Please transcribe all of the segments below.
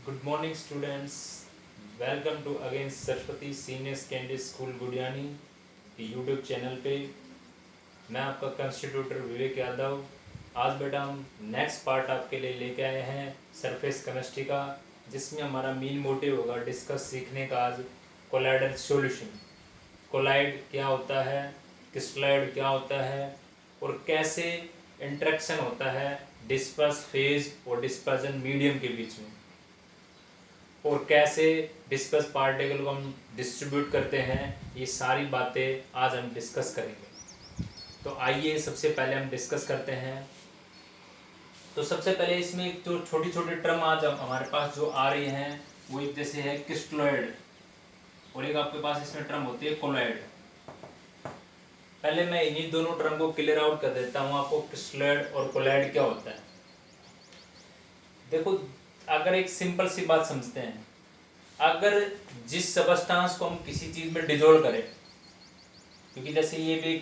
Good morning, students. Welcome to again Saraswati senior secondary school Gudiyani YouTube channel पे। मैं आपका कंस्टिट्यूटर विवेक यादव। आज बेटा हम नेक्स्ट पार्ट आपके लिए लेके आए हैं सरफेस केमिस्ट्री का, जिसमें हमारा मेन मोटिव होगा डिस्कस सीखने का आज कोलाइडल सॉल्यूशन। कोलाइड क्या होता है, क्रिस्टलाइड क्या होता है और कैसे इंटरेक्शन होता है डिस्पर्स फेज और डिस्पर्जन मीडियम के बीच में, और कैसे डिस्पर्स पार्टिकल को हम डिस्ट्रीब्यूट करते हैं। ये सारी बातें आज हम डिस्कस करेंगे। तो आइए सबसे पहले हम डिस्कस करते हैं। तो सबसे पहले इसमें एक जो छोटी छोटी टर्म आज हमारे पास जो आ रही हैं वो एक जैसे है क्रिस्टलॉइड, और एक आपके पास इसमें टर्म होती है कोलॉइड। पहले मैं इन्हीं दोनों टर्म को क्लियर आउट कर देता हूँ आपको, क्रिस्टलॉइड और कोलॉइड क्या होता है। देखो, अगर एक सिंपल सी बात समझते हैं, अगर जिस सबस्टांस को हम किसी चीज में डिजोल्व करें, क्योंकि जैसे ये भी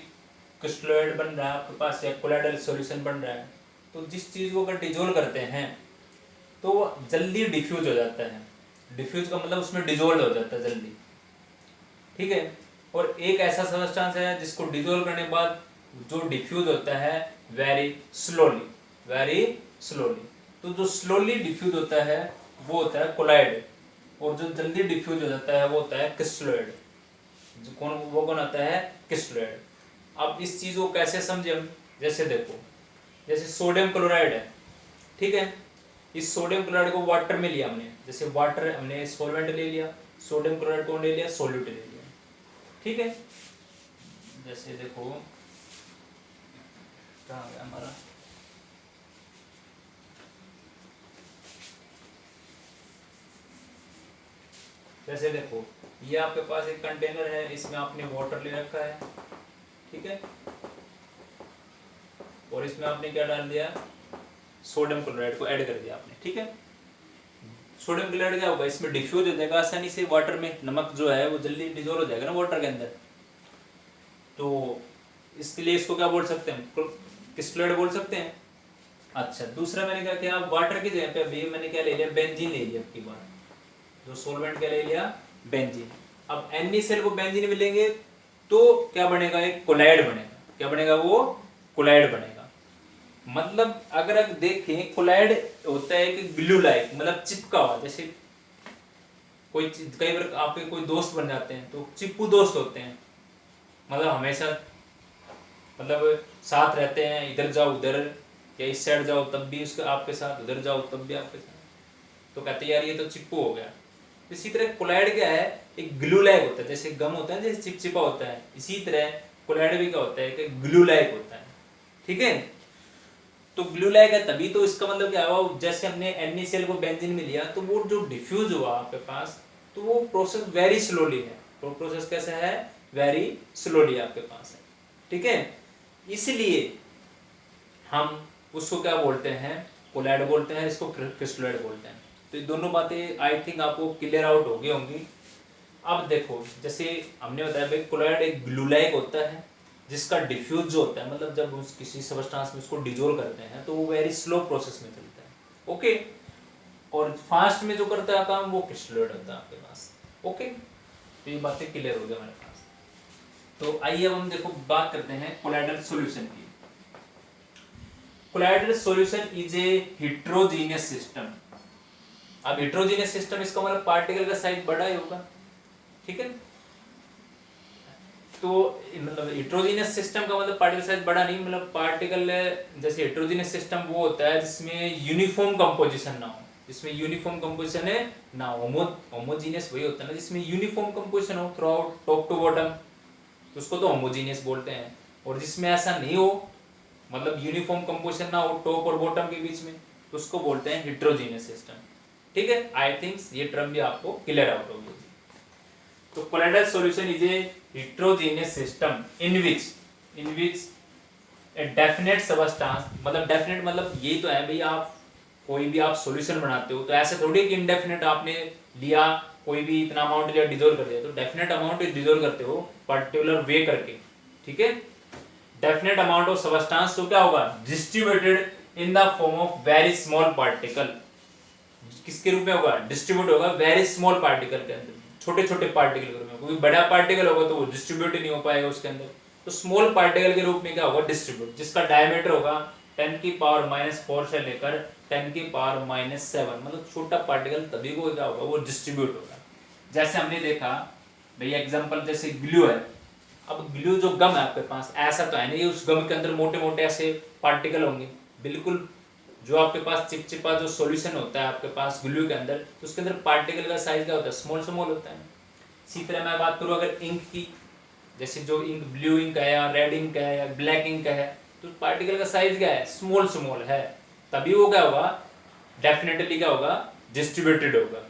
क्रिस्टलॉइड बन रहा है आपके पास या कोलाइडल सॉल्यूशन बन रहा है, तो जिस चीज को अगर डिजोल्व करते हैं तो वो जल्दी डिफ्यूज हो जाता है। डिफ्यूज का मतलब उसमें डिजोल्व हो जाता है जल्दी, ठीक है। और एक ऐसा सबस्टांस है जिसको डिजोल्व करने के बाद जो डिफ्यूज होता है वेरी स्लोली, वेरी स्लोली। तो जो स्लोली डिफ्यूज होता है वो होता है कोलाइड, और जो जल्दी डिफ्यूज हो जाता है वो होता है क्रिस्टलॉइड। वो कौन आता है? क्रिस्टलॉइड। अब इस चीज को कैसे समझे हम, जैसे देखो, जैसे सोडियम क्लोराइड है, ठीक है। इस सोडियम क्लोराइड को वाटर में लिया हमने, जैसे वाटर हमने सॉल्वेंट ले लिया, सोडियम क्लोराइड को ले लिया, सॉल्यूट ले लिया, ठीक है। जैसे देखो कहाँ गया हमारा, जैसे देखो ये आपके पास एक कंटेनर है, इसमें आपने वाटर ले रखा है, ठीक है, और इसमें आपने क्या डाल दिया? सोडियम क्लोराइड को ऐड कर दिया आपने, ठीक है। सोडियम क्लोराइड क्या होगा, इसमें डिफ्यूज हो जाएगा आसानी से वाटर में। नमक जो है वो जल्दी डिजोल्व हो जाएगा ना वाटर के अंदर, तो इसके लिए इसको क्या बोल सकते हैं? क्रिस्टलॉइड बोल सकते हैं। अच्छा, दूसरा मैंने क्या किया, वाटर की जगह पे अभी मैंने क्या ले लिया? बेंजीन ले लिया। अब की बार जो सोलवेंट क्या ले लिया? बेंजीन। अब NaCl को बेंजीन मिलेंगे तो क्या बनेगा? एक कोलाइड बनेगा। क्या बनेगा? वो कोलाइड बनेगा। मतलब अगर देखें, कोलाइड होता है कि ग्लू लाइक, मतलब चिपका हुआ। जैसे कोई कई बार आपके कोई दोस्त बन जाते हैं तो चिप्पू दोस्त होते हैं, मतलब हमेशा मतलब साथ रहते हैं, इधर जाओ उधर, या इस साइड जाओ तब भी उसके आपके साथ, उधर जाओ तब भी आपके साथ, तो कहते हैं यार ये तो चिप्पू हो गया। इसी तरह कोलाइड क्या है? एक ग्लू लाइक होता है। जैसे गम होता है, जैसे चिपचिपा होता है, इसी तरह कोलाइड भी क्या होता है कि ग्लू लाइक होता है, ठीक है। तो ग्लू लाइक है तभी तो इसका मतलब क्या हुआ, जैसे हमने NaCl को बेंजीन में लिया तो वो जो डिफ्यूज हुआ आपके पास, तो वो प्रोसेस वेरी स्लोली है। तो प्रोसेस कैसा है? वेरी स्लोली आपके पास है, ठीक है। इसलिए हम उसको क्या बोलते हैं? कोलाइड बोलते हैं, इसको क्रिस्टलॉइड बोलते हैं। तो ये दोनों बातें आई थिंक आपको क्लियर आउट हो गई होंगी। अब देखो, जैसे हमने बताया भाई कोलाइड एक ग्लू लाइक होता है, जिसका डिफ्यूज जो होता है, मतलब जब उस किसी सबस्टांस में उसको डिजोल्व करते हैं तो वो वेरी स्लो प्रोसेस में चलता है, ओके। और फास्ट में जो करता है काम वो क्रिस्टलॉइड होता है आपके पास, ओके। तो ये बातें क्लियर हो गई हमारे पास। तो आइए अब हम देखो बात करते हैं कोलाइडल सॉल्यूशन की। Colloidal solution is a heterogeneous system. अब हेट्रोजीनियस सिस्टम, इसका मतलब पार्टिकल का साइज बड़ा ही होगा, ठीक है। तो मतलब हेट्रोजीनियस सिस्टम का मतलब पार्टिकल साइज बड़ा नहीं, मतलब पार्टिकल जैसे हेट्रोजीनियस सिस्टम वो होता है जिसमें यूनिफॉर्म कंपोजिशन ना हो, जिसमें यूनिफॉर्म कंपोजिशन है ना। होमोजीनियस वही होता है ना जिसमें यूनिफॉर्म कंपोजिशन हो throughout top to bottom, तो उसको तो होमोजीनियस बोलते हैं। और जिसमें ऐसा नहीं हो, मतलब यूनिफॉर्म कंपोजिशन ना हो टॉप और बॉटम के बीच में, तो उसको बोलते हैं हेट्रोजीनियस सिस्टम, ठीक है। आई थिंक ये टर्म भी आपको क्लियर आउट होगी। तो colloidal solution is a heterogeneous system in which a definite substance, मतलब डेफिनेट मतलब ये तो है भाई, आप कोई भी आप सॉल्यूशन बनाते हो तो ऐसे थोड़ी कि इनडेफिनेट आपने लिया, कोई भी इतना अमाउंट लिया डिजोल्व कर दिया, तो डेफिनेट अमाउंट डिजोल्व करते हो पर्टिकुलर वे करके, ठीक है। डेफिनेट अमाउंट ऑफ सबस्टांस तो क्या होगा? Distributed in the form of very small particle, किसके रूप में होगा, डिस्ट्रीब्यूट होगा वेरी स्मॉल पार्टिकल के अंदर, छोटे छोटे पार्टिकल के रूप में, क्योंकि बड़ा पार्टिकल होगा तो वो डिस्ट्रीब्यूट ही नहीं हो पाएगा उसके अंदर। तो स्मॉल पार्टिकल के रूप में क्या होगा, डिस्ट्रीब्यूट, जिसका डायमीटर होगा 10⁻⁴ से लेकर 10⁻⁷, मतलब छोटा पार्टिकल तभी को क्या होगा, वो डिस्ट्रीब्यूट होगा। जैसे हमने देखा भैया एग्जांपल, जैसे ग्लू है। अब ग्लू जो गम है आपके पास, ऐसा तो है नहीं उस गम के अंदर मोटे मोटे ऐसे पार्टिकल होंगे, बिल्कुल जो आपके पास चिपचिपा जो सॉल्यूशन होता है आपके पास ग्लू के अंदर, तो उसके अंदर पार्टिकल का साइज क्या होता है, स्मॉल स्मॉल होता है। इसी तरह मैं बात करूँ अगर इंक की, जैसे जो इंक ब्लू इंक है या रेड इंक है या ब्लैक इंक है, तो पार्टिकल का साइज क्या है, स्मॉल स्मॉल है, तभी वो क्या होगा, डेफिनेटली क्या होगा, डिस्ट्रीब्यूटेड होगा।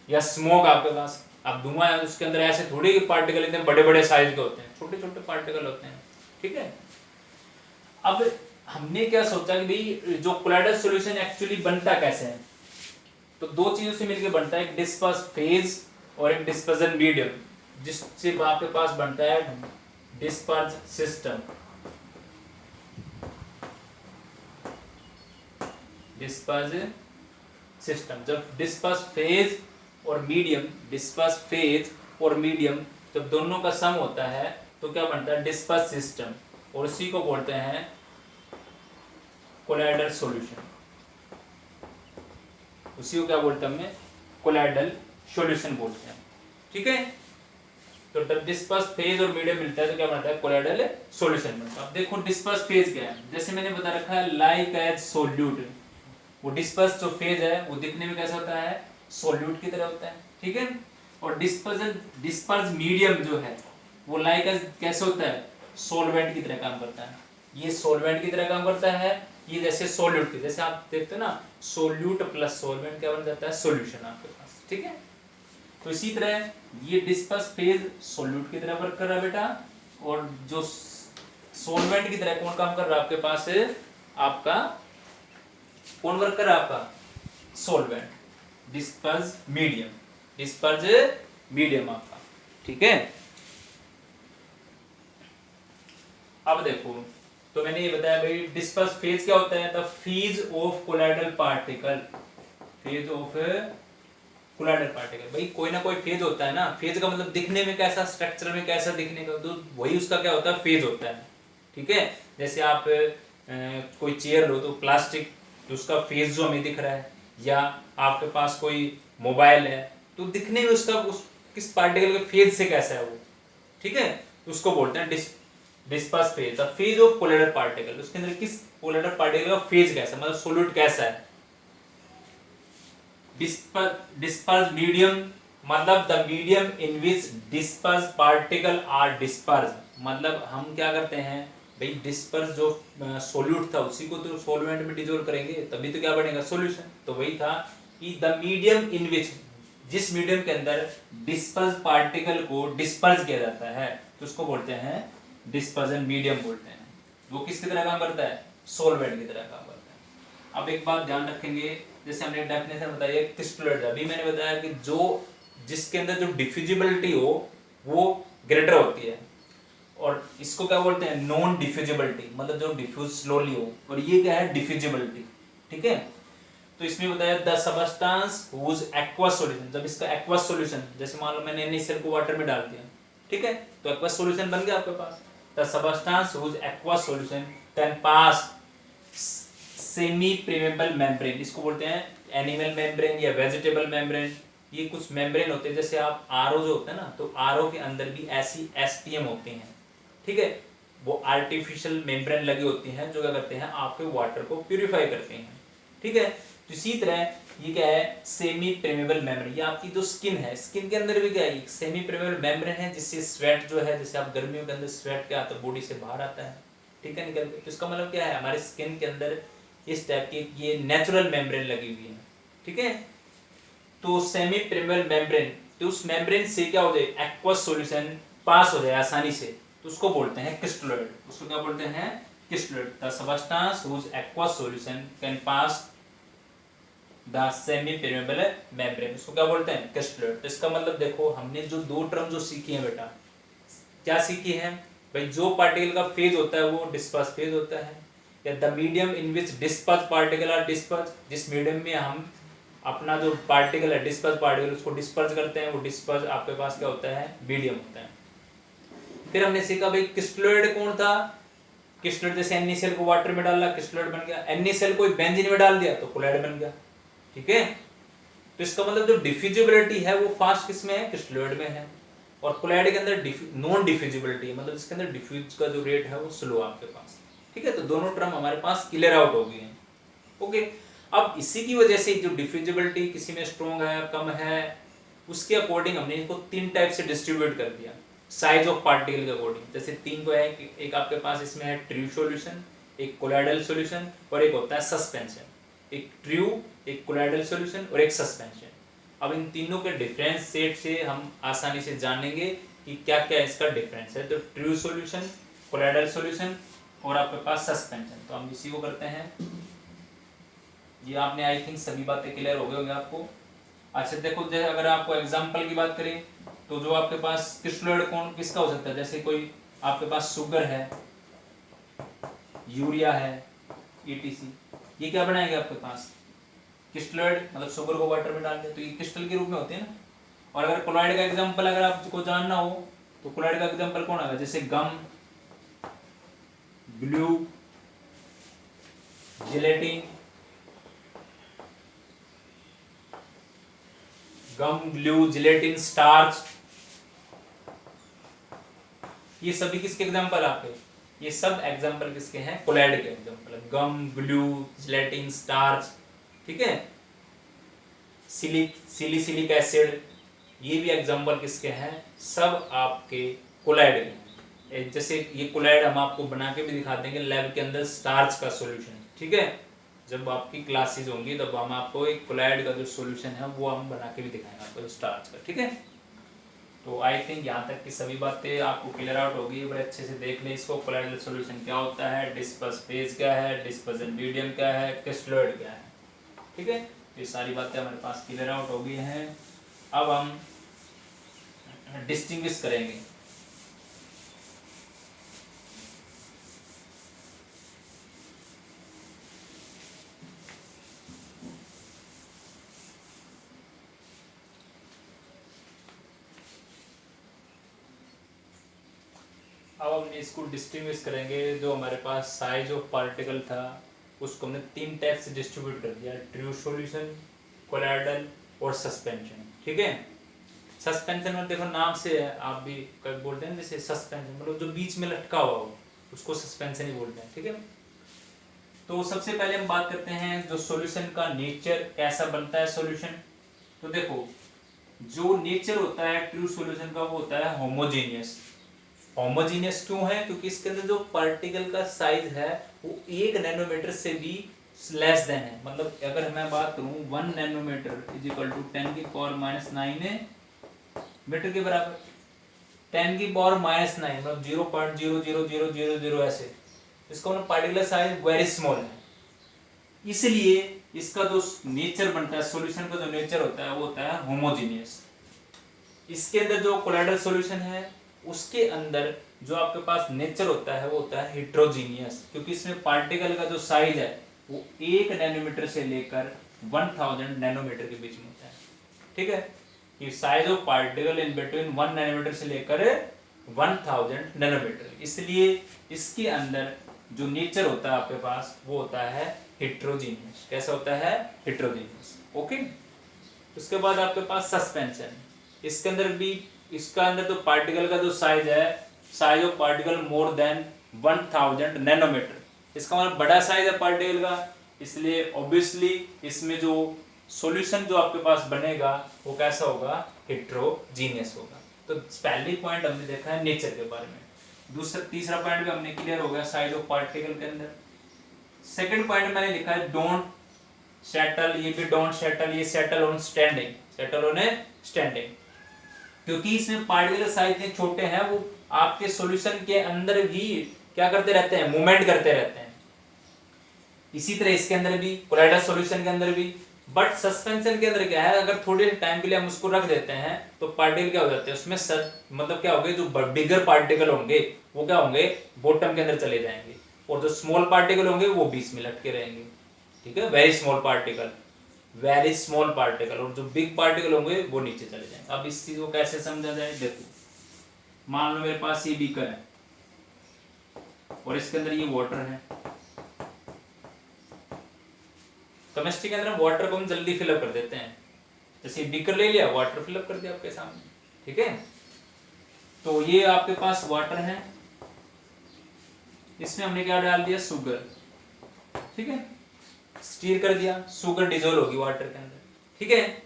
या स्मोक आपके पास, अब धुआं है उसके अंदर ऐसे थोड़ी पार्टिकल इतने बड़े बड़े साइज के होते हैं, छोटे छोटे पार्टिकल होते हैं, ठीक है। अब हमने क्या सोचा कि भाई जो कोलाइडल सॉल्यूशन एक्चुअली बनता कैसे है, तो दो चीजों से मिलकर बनता है, एक डिस्पर्स फेज और एक डिस्पर्जन मीडियम, जिससे आपके पास बनता है डिस्पर्स सिस्टम। डिस्पर्स सिस्टम, जब डिस्पर्स फेज और मीडियम, डिस्पर्स फेज और मीडियम जब दोनों का सम होता है तो क्या बनता है, डिस्पर्स सिस्टम, और उसी को बोलते हैं कोलाइडल सॉल्यूशन। उसी को क्या बोलते हैं, हमें कोलाइडल सॉल्यूशन बोलते हैं, ठीक है। तो जब डिस्पर्स फेज और मीडियम मिलता है तो क्या बनता है, कोलाइडल सॉल्यूशन बनता है। अब देखो डिस्पर्स फेज क्या है, जैसे मैंने बता रखा है लाइक एज सोल्यूट, वो डिस्पर्स जो फेज है वो दिखने में कैसा होता है, सोल्यूट की तरह होता है, ठीक है। और डिस्पर्स मीडियम जो है वो लाइक एज कैसे होता है, सोलवेंट की तरह काम करता है। ये सोलवेंट की तरह काम करता है, ये जैसे सोल्यूट की, जैसे आप देखते हो ना, सोल्यूट प्लस सोलवेंट क्या बन जाता है, सोल्यूशन आपके पास, ठीक है। तो इसी तरह ये डिस्पर्स फेज सोल्यूट की तरह वर्क कर रहा है बेटा, और जो सोलवेंट की तरह कौन काम कर रहा है आपके पास, आपका कौन वर्क कर रहा है, आपका solvent, disperse medium, disperse medium आपका, ठीक है। अब देखो, तो मैंने ये बताया भाई डिस्पर्स फेज क्या होता है, the phase of colloidal particle, phase of colloidal particle, भाई कोई ना कोई फेज होता है ना, फेज का मतलब दिखने में कैसा, स्ट्रक्चर में कैसा दिखने का, तो वही उसका क्या होता है, फेज होता है, ठीक है। जैसे आप कोई चेयर लो तो प्लास्टिक, तो उसका फेज जो हमें दिख रहा है, या आपके पास कोई मोबाइल है तो दिखने में उसका उस किस पार्टिकल के फेज से कैसा है वो, ठीक है, तो उसको बोलते हैं disperse phase, the phase of colloidal particle, उसके अंदर किस कोलाइडल पार्टिकल का फेज कैसा, मतलब सॉल्यूट कैसा है। डिस्पर्स मीडियम, मतलब the medium in which disperse particle are disperse, मतलब हम क्या करते हैं भाई, डिस्पर्स जो सॉल्यूट था उसी को तो सॉल्वेंट में डिसॉल्व करेंगे तभी तो क्या बनेगा, सॉल्यूशन। तो वही था कि द मीडियम इन विच, जिस मीडियम के अंदर डिस्पर्स पार्टिकल को डिस्पर्स किया जाता है तो उसको बोलते हैं डिस्पर्जन मीडियम बोलते हैं। वो किसकी तरह काम करता है, सॉल्वेंट की तरह काम करता है। अब एक बात ध्यान रखेंगे, जैसे हमने डेफिनेशन बताई है क्रिस्टलोइड, अभी मैंने बताया कि जो जिसके अंदर जो डिफ्यूजिबिलिटी हो वो ग्रेटर होती है, और इसको क्या बोलते हैं, नॉन डिफ्यूजिबिलिटी, मतलब जो डिफ्यूज स्लोली हो, और ये क्या है, डिफ्यूजिबिलिटी, ठीक है। तो इसमें बताया the substance whose aqueous solution, जब इसका एक्वस सॉल्यूशन, जैसे मान लो मैंने NaCl को वाटर में डाल दिया, ठीक है, तो एक्वस सॉल्यूशन बन गया आपके पास। The substance whose aqueous solution can pass semi permeable membrane, इसको बोलते हैं एनिमल मेम्ब्रेन या वेजिटेबल मेम्ब्रेन। ये कुछ मेम्ब्रेन होते हैं, जैसे आप आरओ जो होता है ना, तो आरओ के अंदर भी ऐसी SPM होती हैं, ठीक है, वो आर्टिफिशियल मेम्ब्रेन लगी होती हैं जो क्या करते हैं, आपके वाटर को प्यूरिफाई करते हैं, ठीक है। तो इसी तरह ये क्या है, सेमी परमेबल मेम्ब्रेन, ये आपकी जो स्किन है, स्किन के अंदर भी क्या है, सेमी परमेबल मेम्ब्रेन है, जिससे स्वेट जो है, जैसे आप गर्मियों के अंदर स्वेट क्या आता है, बॉडी से बाहर आता है, ठीक है, निकल के, तो इसका मतलब क्या है, हमारे स्किन के अंदर इस टाइप की ये नेचुरल मेम्ब्रेन लगी हुई है, ठीक है। तो सेमी परमेबल मेम्ब्रेन, तो उस मेम्ब्रेन से क्या हो जाए, एक्वस सॉल्यूशन पास हो जाए आसानी से, तो उसको बोलते हैं क्रिस्टलोइड, उसको क्या बोलते हैं, crystalloid. The substance whose aqueous solution can pass the semi permeable membrane, उसको क्या बोलते हैं, क्रिस्टलोइड। तो इसका मतलब देखो, हमने जो दो टर्म जो सीखी है बेटा, क्या सीखी है भाई, जो पार्टिकल का फेज होता है वो डिस्पर्स फेज होता है, या the medium in which disperse particle are disperse, जिस मीडियम में हम अपना जो पार्टिकल है डिस्पर्स पार्टिकल उसको डिस्पर्स करते हैं, वो डिस्पर्स आपके पास क्या होता है, मीडियम होता है। फिर हमने सीखा भाई क्रिस्टलोइड कौन था, क्रिस्टलोइड जैसे NaCl को वाटर में डाला क्रिस्टलोइड बन गया, NaCl को बेंजीन में डाल दिया तो कोलाइड बन गया। ठीक है, तो इसका मतलब जो डिफ्यूजिबिलिटी है वो फास्ट किसमें है, क्रिस्टलोइड में है, और कोलाइड के अंदर नॉन डिफ्यूजिबिलिटी मतलब इसके अंदर डिफ्यूज का जो रेट है वो स्लो आपके पास। ठीक है, तो दोनों टर्म हमारे पास क्लियर आउट हो गई हैं। ओके, अब इसी की वजह से जो डिफ्यूजिबिलिटी किसी में स्ट्रॉन्ग है कम है उसके अकॉर्डिंग हमने इनको 3 टाइप से डिस्ट्रीब्यूट कर दिया साइज ऑफ पार्टिकल के अकॉर्डिंग। जैसे 3 को है कि एक आपके पास इसमें है ट्रू सॉल्यूशन, एक कोलाइडल सॉल्यूशन और एक होता है सस्पेंशन। एक ट्रू, एक कोलाइडल सॉल्यूशन और एक सस्पेंशन। अब इन तीनों के डिफरेंस सेट से हम आसानी से जानेंगे कि क्या क्या इसका डिफरेंस है। तो ट्रू सॉल्यूशन, कोलाइडल सॉल्यूशन और आपके पास सस्पेंशन, तो हम इसी को करते हैं। ये आपने आई थिंक सभी बातें क्लियर हो गई होंगी आपको। अच्छा देखो, जैसे अगर आपको एग्जांपल की बात करें तो जो आपके पास क्रिस्टलोइड कौन किसका हो सकता है, जैसे कोई आपके पास शुगर है, यूरिया है, ETC, ये क्या बनाएंगे आपके पास क्रिस्टलोइड, मतलब शुगर को वाटर में डाल दे तो ये क्रिस्टल के रूप में होते हैं ना। और अगर कोलाइड का एग्जांपल अगर आपको जानना हो तो कोलाइड का एग्जांपल कौन आएगा, जैसे गम, ग्लू, जिलेटिन, गम, ग्लू, जिलेटिन, स्टार्च, ये सभी किसके एग्जांपल आपके, ये सब एग्जांपल किसके हैं, कोलाइड के एग्जांपल। गम, ग्लू, जिलेटिन, स्टार्च, ठीक है, सिलिसिलिक एसिड, ये भी एग्जांपल किसके हैं, सब आपके कोलाइड के हैं। जैसे ये कोलाइड हम आपको बना के भी दिखा देंगे लैब के अंदर स्टार्च का सॉल्यूशन। ठीक है, जब आपकी क्लासेस होंगी तब हम आपको एक कोलाइड का जो सॉल्यूशन है वो हम बना के भी दिखाएंगे आपको स्टार्च का। ठीक है, तो आई थिंक यहाँ तक की सभी बातें आपको क्लियर आउट होगी। बड़े अच्छे से देख लें इसको, कोलाइडल सॉल्यूशन क्या होता है, डिस्पर्स फेज क्या है, डिस्पर्जन मीडियम क्या है, क्रिस्टलोइड क्या है। ठीक है, ये सारी बातें हमारे पास क्लियर आउट हो गई हैं। अब हम डिस्टिंग्विश करेंगे। अब हम इसको डिस्टिंग्विश करेंगे। जो हमारे पास साइज ऑफ पार्टिकल था उसको हमने 3 टाइप से डिस्ट्रीब्यूट कर दिया, ट्रू सॉल्यूशन, कोलाइडल और सस्पेंशन। ठीक है, सस्पेंशन में देखो नाम से है, आप भी कभी बोलते हैं जैसे सस्पेंशन मतलब जो बीच में लटका हुआ हो उसको सस्पेंशन ही बोलते हैं। ठीक है, तो सबसे पहले हम बात करते हैं जो सॉल्यूशन का नेचर, कैसा बनता है सॉल्यूशन। तो देखो जो नेचर होता है ट्रू सॉल्यूशन का वो होता है होमोजेनियस। होमोजेनियस क्यों है, क्योंकि इसके अंदर जो पार्टिकल का साइज है वो 1 नैनोमीटर से भी लेस देन है। मतलब अगर मैं बात करूं 1 नैनोमीटर इज इक्वल टू 10 की पावर -9 मीटर के बराबर। 10 की पावर -9 मतलब 0.00000 ऐसे, इसका मतलब पार्टिकुलर साइज वेरी स्मॉल है। इसलिए इसका जो नेचर बनता है सॉल्यूशन का जो नेचर होता है वो होता है होमोजेनियस। इसके अंदर जो कोलाइडल सॉल्यूशन है उसके अंदर जो आपके पास नेचर होता है वो होता है हेट्रोजीनियस, क्योंकि इसमें पार्टिकल का जो साइज है वो 1 नैनोमीटर से लेकर 1000 नैनोमीटर के बीच में होता है। ठीक है, कि size of particle in between 1 nanometre से लेकर 1000 नैनोमीटर। इसलिए इसके अंदर जो नेचर होता है आपके पास वो होता है हेट्रोजीनियस। कैसा होता है, हेट्रोजीनियस। ओके, उसके बाद आपके पास सस्पेंशन। इसके अंदर भी इसका अंदर तो पार्टिकल का जो साइज है, size of particle more than 1000 nanometre, इसका मतलब बड़ा साइज है पार्टिकल का, इसलिए ऑब्वियसली इसमें जो सॉल्यूशन जो आपके पास बनेगा वो कैसा होगा, हेट्रोजीनियस होगा। तो पहली पॉइंट हमने देखा है नेचर के बारे में। तीसरा पॉइंट भी हमने क्लियर हो गया साइज ऑफ पार्टिकल के अंदर। सेकंड पॉइंट मैंने लिखा है डोंट सेटल, ये भी डोंट सेटल, ये settle on standing, settle on standing, क्योंकि इसमें पार्टिकल साइज इतने छोटे हैं वो आपके सॉल्यूशन के अंदर भी क्या करते रहते हैं, मूवमेंट करते रहते हैं। इसी तरह इसके अंदर भी कोलाइडल सॉल्यूशन के अंदर भी। बट सस्पेंशन के अंदर क्या है, अगर थोड़े टाइम के लिए हम उसको रख देते हैं तो पार्टिकल क्या हो जाते हैं उसमें मतलब क्या होंगे, जो बिगर पार्टिकल होंगे वो क्या होंगे, बॉटम के अंदर चले जाएंगे, और जो स्मॉल पार्टिकल होंगे वो बीच में लटके रहेंगे। ठीक है, very small particle. Very small particle, और जो बिग पार्टिकल होंगे वो नीचे चले जाएंगे। अब इस चीज को कैसे समझा जाए, देखो मान लो मेरे पास ये बीकर है और इसके अंदर ये वाटर है। केमिस्ट्री के अंदर हम वाटर को हम जल्दी फिलअप कर देते हैं, जैसे बीकर ले लिया, वाटर फिलअप कर दिया आपके सामने, ठीक है। तो ये आपके पास वाटर है, इसमें हमने क्या डाल दिया, शुगर, ठीक है। स्टीर कर दिया, शुगर डिजोल्व होगी वाटर के अंदर, ठीक है।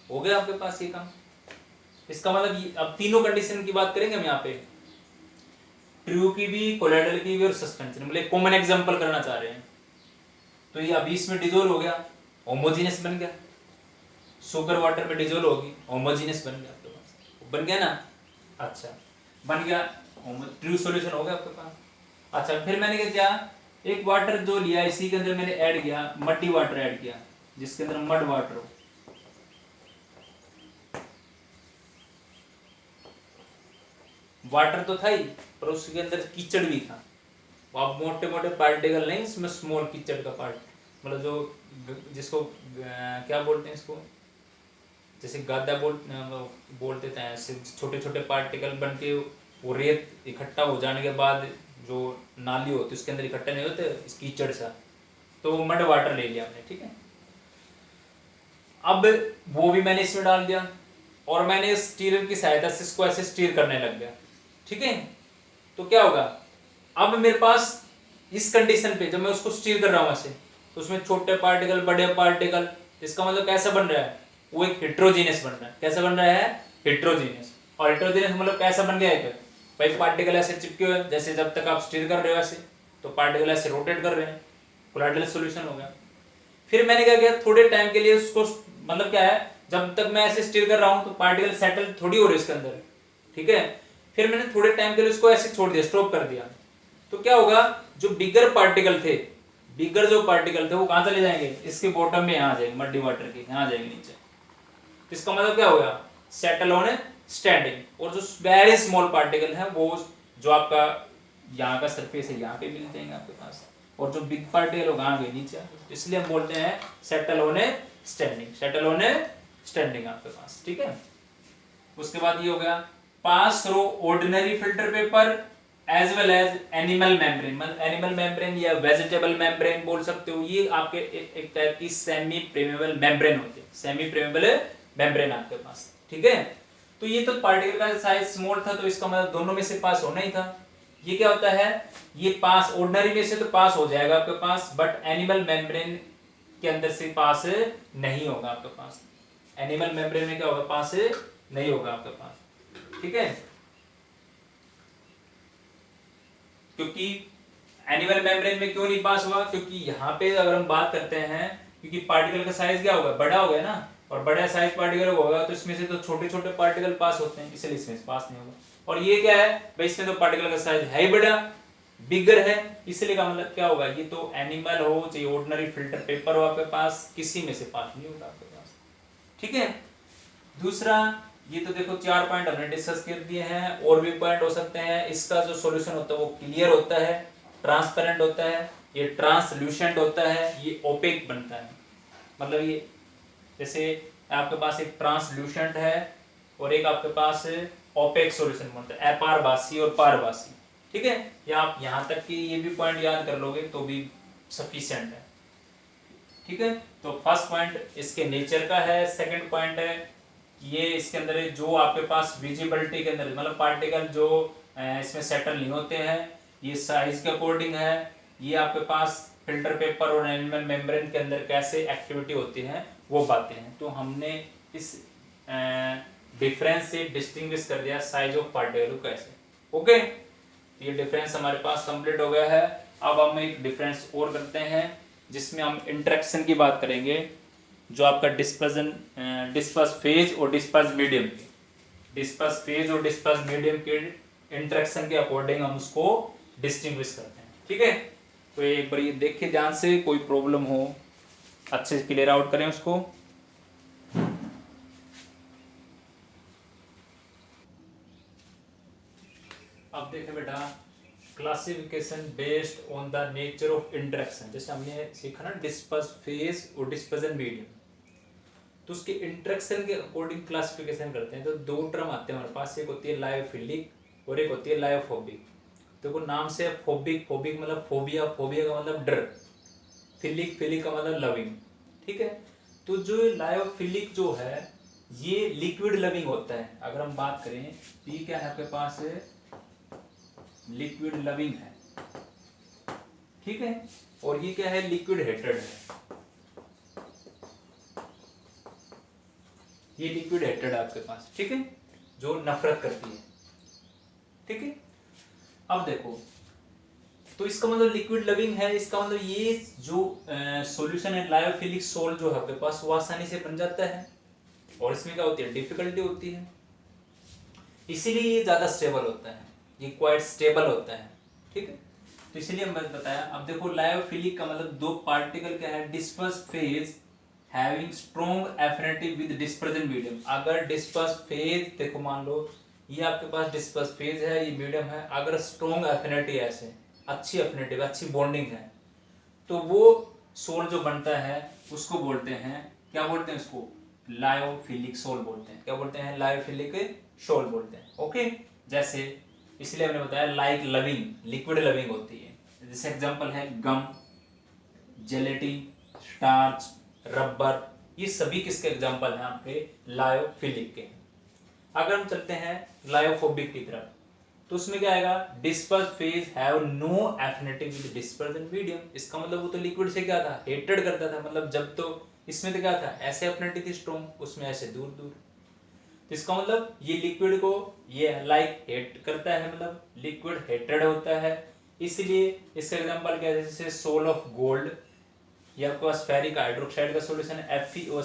हो गया आपके पास ये काम। इसका मतलब अब तीनों कंडीशन की बात करेंगे हम यहाँ पे, ट्रू की भी, कोलाइडल की भी और सस्पेंशन, मतलब कॉमन एग्जांपल करना चाह रहे हैं। तो ये अभी इसमें डिजोल्व हो गया, होमोजीनियस बन गया, शुगर वाटर में डिजोल्व होगी, होमोजीनियस बन गया आपके पास, बन गया ना। अच्छा बन गया, ट्रू सॉल्यूशन हो गया आपके पास। अच्छा फिर मैंने क्या किया, एक वाटर जो लिया इसी के अंदर मैंने ऐड किया, मड्डी वाटर ऐड किया, जिसके अंदर मड वाटर हो। वाटर तो था ही, पर उसके अंदर कीचड़ भी था। अब मोटे मोटे पार्टिकल नहीं, इसमें स्मॉल कीचड़ का पार्ट, मतलब जो जिसको क्या बोलते हैं इसको, जैसे गादा बोलते थे, ऐसे छोटे छोटे पार्टिकल बन के वो रेत इकट्ठा हो जाने के बाद जो नाली होती है उसके अंदर इकट्ठा नहीं होते इस कीचड़ सा, तो वो मड वाटर ले लिया हमने, ठीक है। अब वो भी मैंने इसमें डाल दिया और मैंने स्टीयर की सहायता से इसको ऐसे स्टीयर करने लग गया, ठीक है। तो क्या होगा, अब मेरे पास इस कंडीशन पे जब मैं उसको स्टीयर कर रहा हूं ऐसे, तो उसमें छोटे पार्टिकल, बड़े पार्टिकल, इसका मतलब कैसा बन रहा है, वो एक हेट्रोजीनियस बन रहा है। कैसा बन रहा है, हेट्रोजीनियस। और हेट्रोजीनियस मतलब कैसा बन गया है, भाई पार्टिकल ऐसे चिपके हुए, जैसे जब तक आप स्टीयर कर रहे हो ऐसे, तो पार्टिकल ऐसे रोटेट कर रहे हैं, कोलाइडल सॉल्यूशन हो गया। फिर मैंने क्या किया, थोड़े टाइम के लिए उसको, मतलब क्या है, जब तक मैं ऐसे स्टीयर कर रहा हूं तो पार्टिकल सेटल थोड़ी हो रहे इसके अंदर, ठीक है। फिर मैंने थोड़े टाइम के लिए उसको ऐसे छोड़ दिया, स्टॉप कर दिया। तो क्या होगा, जो बिगर पार्टिकल थे, बिगर जो पार्टिकल थे वो कहां चले जाएंगे, इसके बॉटम में यहाँ आ जाएंगे, मड्डी वाटर के यहाँ आ जाएंगे नीचे। इसका मतलब क्या होगा, सेटल ऑन स्टैंडिंग। और जो वेरी स्मॉल पार्टिकल है वो जो आपका यहाँ का सरफेस है यहाँ पे मिल जाएंगे आपके पास, और जो बिग पार्टिकल होगा आगे नीचे। इसलिए हम बोलते हैं settle on standing, settle on standing आपके पास, ठीक है। उसके बाद ये हो गया, pass through ordinary filter paper as well as animal membrane, मतलब एनिमल मेम्ब्रेन या वेजिटेबल मेम्ब्रेन बोल सकते हो। ये आपके एक टाइप की सेमी प्रेमेबल मेम्ब्रेन होती है, सेमी प्रेमेबल मेम्ब्रेन आपके पास, ठीक है। तो ये तो पार्टिकल का साइज स्मॉल था, तो इसका मतलब दोनों में से पास होना ही था। ये क्या होता है, ये पास ऑर्डिनरी में से तो पास हो जाएगा आपके पास, बट एनिमल मेम्ब्रेन के अंदर से पास नहीं होगा आपके पास। एनिमल मेम्ब्रेन में क्या होगा, पास नहीं होगा आपके पास, ठीक है। क्योंकि एनिमल मेम्ब्रेन में क्यों नहीं पास हुआ, क्योंकि यहाँ पे अगर हम बात करते हैं, क्योंकि पार्टिकल का साइज क्या होगा, बड़ा हो गया ना, और बड़ा साइज पार्टिकल होगा तो इसमें से तो छोटे छोटे पार्टिकल पास होते हैं, इसलिए इसमें पास नहीं होगा। और ये क्या है भाई, इसमें तो पार्टिकल का साइज है ही बड़ा, बिगर है, इसलिए का मतलब क्या होगा, ये तो एनिमल हो चाहे ऑर्डिनरी फिल्टर पेपर हो आपके पास, किसी में से पास नहीं होगा आपके पास, ठीक है। दूसरा, ये तो देखो 4 पॉइंट हमने डिस्कस कर दिए हैं, और भी पॉइंट हो सकते हैं। इसका जो सॉल्यूशन होता है वो क्लियर होता है, ट्रांसपेरेंट होता है, ये ट्रांसल्यूसेंट होता है, ये ओपेक बनता है। मतलब ये जैसे आपके पास एक ट्रांसल्यूसेंट है और एक आपके पास ओपेक सॉल्यूशन बनता है, अपारभासी और पारभासी, ठीक है। या आप यहाँ तक कि ये भी पॉइंट याद कर लोगे तो भी सफिशिएंट है, ठीक है। तो फर्स्ट पॉइंट इसके नेचर का है। सेकंड पॉइंट है ये इसके अंदर जो आपके पास विजिबिलिटी के अंदर, मतलब पार्टिकल जो इसमें सेटल नहीं होते हैं, ये साइज के अकॉर्डिंग है। ये आपके पास फिल्टर पेपर और एनिमल मेम्ब्रेन के अंदर कैसे एक्टिविटी होती है वो बातें हैं। तो हमने इस डिफरेंस से डिस्टिंग्विश कर दिया साइज ऑफ पार्टिकल को कैसे, ओके। ये डिफरेंस हमारे पास कंप्लीट हो गया है। अब हम एक डिफरेंस और करते हैं जिसमें हम इंटरेक्शन की बात करेंगे, जो आपका डिस्पर्स फेज और डिस्पर्स मीडियम के, डिस्पर्स फेज और डिस्पर्स मीडियम के इंटरेक्शन के अकॉर्डिंग हम उसको डिस्टिंग्विश करते हैं, ठीक है। तो एक बार ये देखिए ध्यान से, कोई प्रॉब्लम हो अच्छे से क्लियर आउट करें उसको। अब देखें बेटा, classification based on the nature of interaction, जैसे हमने सीखा ना डिस्पर्स फेज और डिस्पर्जन मीडियम। तो उसके इंटरेक्शन के अकॉर्डिंग क्लासिफिकेशन करते हैं। तो दो टर्म आते हैं हमारे पास, एक होती है लायोफिलिक और एक होती है लायोफोबिक। देखो नाम से फोबिक, फोबिक मतलब फोबिया, फोबिया का मतलब डर, फिलिक, फिलिक का मतलब लविंग, ठीक है। तो जो लायोफिलिक जो है ये लिक्विड लविंग होता है। अगर हम बात करें तो ये क्या है आपके पास, लिक्विड लविंग है, ठीक है। और ये क्या है, लिक्विड हेटेड है, ये लिक्विड हेटेड है आपके पास, ठीक है, जो नफरत करती है, ठीक है। अब देखो तो इसका मतलब लिक्विड लविंग है, इसका मतलब ये जो सॉल्यूशन है लायोफिलिक सोल जो है आपके पास वो आसानी से बन जाता है, और इसमें क्या होती है, डिफिकल्टी होती है, इसीलिए ये ज्यादा स्टेबल होता है, ये क्वाइट स्टेबल होता है, ठीक है। तो इसीलिए मैंने बताया। अब देखो लायोफिलिक का मतलब दो पार्टिकल क्या है, disperse phase having strong affinity with dispersion medium. अगर डिस्पर्स फेज, देखो मान लो ये आपके पास डिस्पर्स फेज है, ये मीडियम है, अगर स्ट्रॉन्ग एफिनिटी है, ऐसे अच्छी एफिनिटी, अच्छी बॉन्डिंग है, तो वो सोल जो बनता है उसको बोलते हैं, क्या बोलते हैं उसको, लायोफिलिक सोल बोलते हैं। क्या बोलते हैं, लायोफिलिक सोल बोलते हैं, ओके। जैसे इसलिए हमने बताया लाइक लविंग, लिक्विड लविंग होती है। जैसे एग्जांपल है गम, जेलेटिन, स्टार्च, रबर, ये सभी किसके एग्जांपल हैं आपके, लायोफिलिक के। अगर हम चलते हैं लायोफोबिक की तरफ, तो उसमें क्या आएगा, disperse phase have no affinity with dispersion medium. इसका मतलब वो तो लिक्विड से क्या था, हेटेड करता था, मतलब जब तो इसमें तो क्या था, ऐसे एफिनिटी थी स्ट्रॉन्ग, उसमें ऐसे दूर दूर। तो इसका मतलब ये लिक्विड को ये लाइक हेट करता है, मतलब लिक्विड हेटेड होता है, इसलिए इसका एग्जांपल क्या है, जैसे सोल ऑफ गोल्ड, या आपके पास फेरिक हाइड्रोक्साइड का सॉल्यूशन है FeO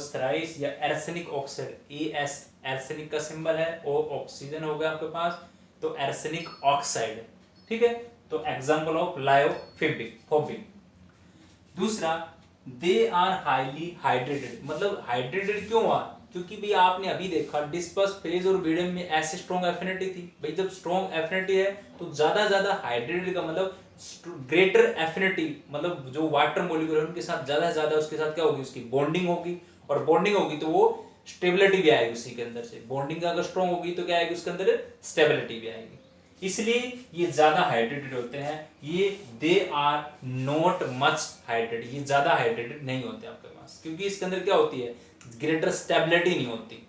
या एर्सेनिक ऑक्साइड, ES एर्सेनिक का सिंबल है, O ऑक्सीजन हो गया आपके पास, तो एर्सेनिक ऑक्साइड, ठीक है। तो एग्जांपल ऑफ लायोफिलिक फोबिक। दूसरा, दे आर हाईली हाइड्रेटेड, मतलब हाइड्रेटेड क्यों हुआ, क्योंकि भी आपने अभी देखा डिस्पर्स फेज और मीडियम में ऐसे स्ट्रॉन्ग एफिनिटी थी भाई, जब स्ट्रॉन्ग एफिनिटी है तो ज्यादा हाइड्रेटेड का मतलब ग्रेटर एफिनिटी, मतलब जो वाटर मॉलिक्यूल है उनके साथ ज्यादा उसके साथ क्या होगी, उसकी बॉन्डिंग होगी, और बॉन्डिंग होगी तो वो स्टेबिलिटी भी आएगी उसी के अंदर से, बॉन्डिंग अगर स्ट्रॉन्ग होगी तो क्या आएगी उसके अंदर, स्टेबिलिटी भी आएगी, इसलिए ये ज्यादा हाइड्रेटेड होते हैं। ये they are not much hydrated, ये ज्यादा हाइड्रेटेड नहीं होते आपके पास, क्योंकि इसके अंदर क्या होती है, ग्रेटर स्टेबिलिटी नहीं होती।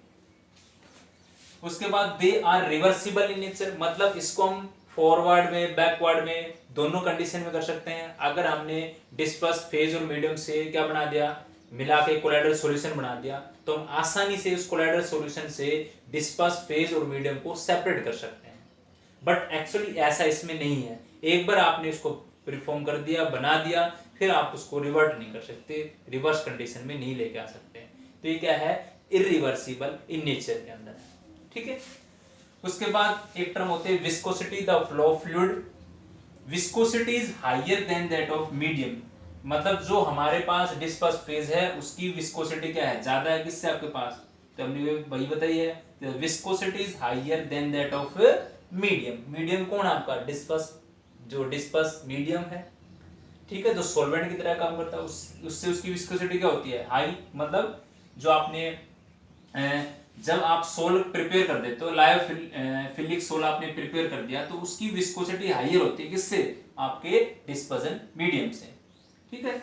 उसके बाद they are reversible in nature, मतलब इसको हम फॉरवर्ड में बैकवर्ड में दोनों कंडीशन में कर सकते हैं। अगर हमने डिस्पर्स फेज और मीडियम से क्या बना दिया, मिला के कोलाइडल सॉल्यूशन बना दिया, तो हम आसानी से उस कोलाइडल सॉल्यूशन से डिस्पर्स फेज और मीडियम को सेपरेट कर सकते हैं। बट एक्चुअली ऐसा इसमें नहीं है, एक बार आपने इसको परफॉर्म कर दिया, बना दिया, फिर आप उसको रिवर्ट नहीं कर सकते, रिवर्स कंडीशन में नहीं लेके आ सकते। तो ये क्या है, इरिवर्सिबल इन नेचर के अंदर है, ठीक है। उसके बाद एक टर्म होते हैं viscosity, the flow of fluid. Viscosity is higher than that of medium, मतलब जो हमारे पास डिस्पर्स फेज है उसकी विस्कोसिटी क्या है, ज्यादा है किससे आपके पास, तो हमने वही बताई है, viscosity is higher than that of medium. Medium कौन है आपका, डिस्पर्स, जो डिस्पर्स मीडियम है, ठीक है, जो सॉल्वेंट की तरह काम करता है, उससे उसकी विस्कोसिटी क्या होती है, हाई, मतलब जो आपने जब आप सोल प्रिपेयर कर देते हो, लायोफिलिक सोल आपने प्रिपेयर कर दिया, तो उसकी विस्कोसिटी हायर होती है किससे, आपके डिस्पर्जन मीडियम से, ठीक है।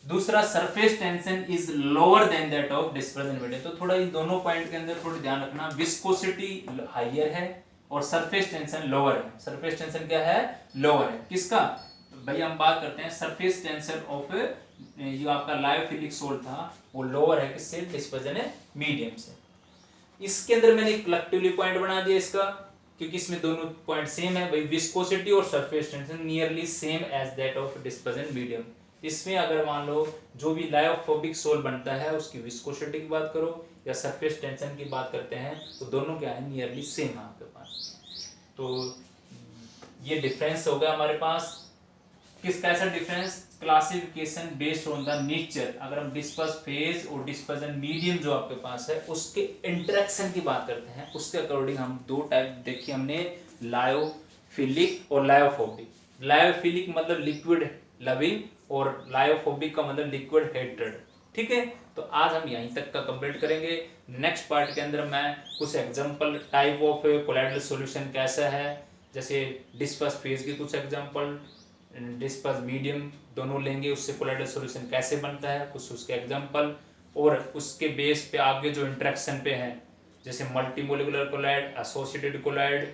दूसरा, surface tension is lower than that of dispersion medium. तो थोड़ा इन दोनों पॉइंट के अंदर थोड़ा ध्यान रखना, विस्कोसिटी हायर है और सरफेस टेंशन लोअर है। सरफेस टेंशन क्या है, लोअर है, किसका, भाई हम बात करते हैं सरफेस टेंशन ऑफ जो आपका लायोफिलिक सोल था वो लोअर है किससे, डिस्पर्जन मीडियम से। इसके अंदर मैंने एक कलेक्टिवली पॉइंट बना दिया इसका, क्योंकि इसमें दोनों पॉइंट सेम है भाई, विस्कोसिटी और surface tension nearly same as that of dispersion medium. इसमें अगर मान लो जो भी लायोफोबिक सोल बनता है उसकी विस्कोसिटी की बात करो या सरफेस टेंशन की बात करते हैं, तो दोनों क्या है, नियरली सेम है आपके पास। तो ये डिफरेंस हो गया हमारे पास, किसका ऐसा difference, classification based on the nature. अगर हम डिस्पर्स फेज और डिस्पर्जन मीडियम जो आपके पास है उसके इंटरेक्शन की बात करते हैं, उसके अकॉर्डिंग हम दो टाइप देखिए हमने, लायोफिलिक और लायोफोबिक। लायोफिलिक मतलब लिक्विड लविंग और लायोफोबिक का मतलब लिक्विड हेटेड, ठीक है, तो आज हम यहीं तक का कंप्लीट करेंगे। नेक्स्ट पार्ट के अंदर मैं कुछ example type of colloidal solution कैसा है, जैसे डिस्पर्स फेज के कुछ एग्जांपल, डिस्पर्स मीडियम दोनों लेंगे, उससे कोलाइडल सॉल्यूशन कैसे बनता है, कुछ उसके एग्जांपल, और उसके बेस पे आगे जो इंटरेक्शन पे हैं जैसे multimolecular colloid, associated colloid,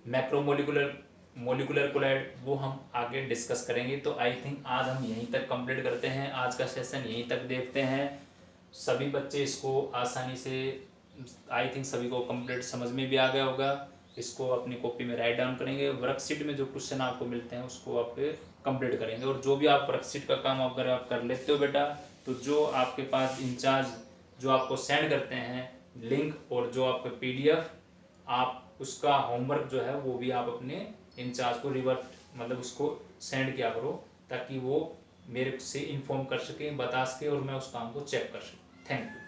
macromolecular, molecular colloid, वो हम आगे डिस्कस करेंगे। तो आई थिंक आज हम यहीं तक कंप्लीट करते हैं, आज का सेशन यहीं तक देखते हैं। सभी बच्चे इसको आसानी से, आई थिंक सभी को कंप्लीट समझ में भी आ गया होगा। इसको अपनी कॉपी में राइट डाउन करेंगे, वर्कशीट में जो क्वेश्चन आपको मिलते हैं उसको आप कंप्लीट करेंगे। और जो भी आप वर्कशीट का काम अगर आप कर लेते हो बेटा, तो जो आपके पास इंचार्ज जो आपको सेंड करते हैं लिंक और जो आपका PDF, आप उसका होमवर्क जो है वो भी आप अपने इंचार्ज को रिवर्ट मतलब उसको सेंड किया करो, ताकि वो मेरे से इन्फॉर्म कर सकें, बता सके और मैं उस काम को चेक कर सकूँ। Thank you.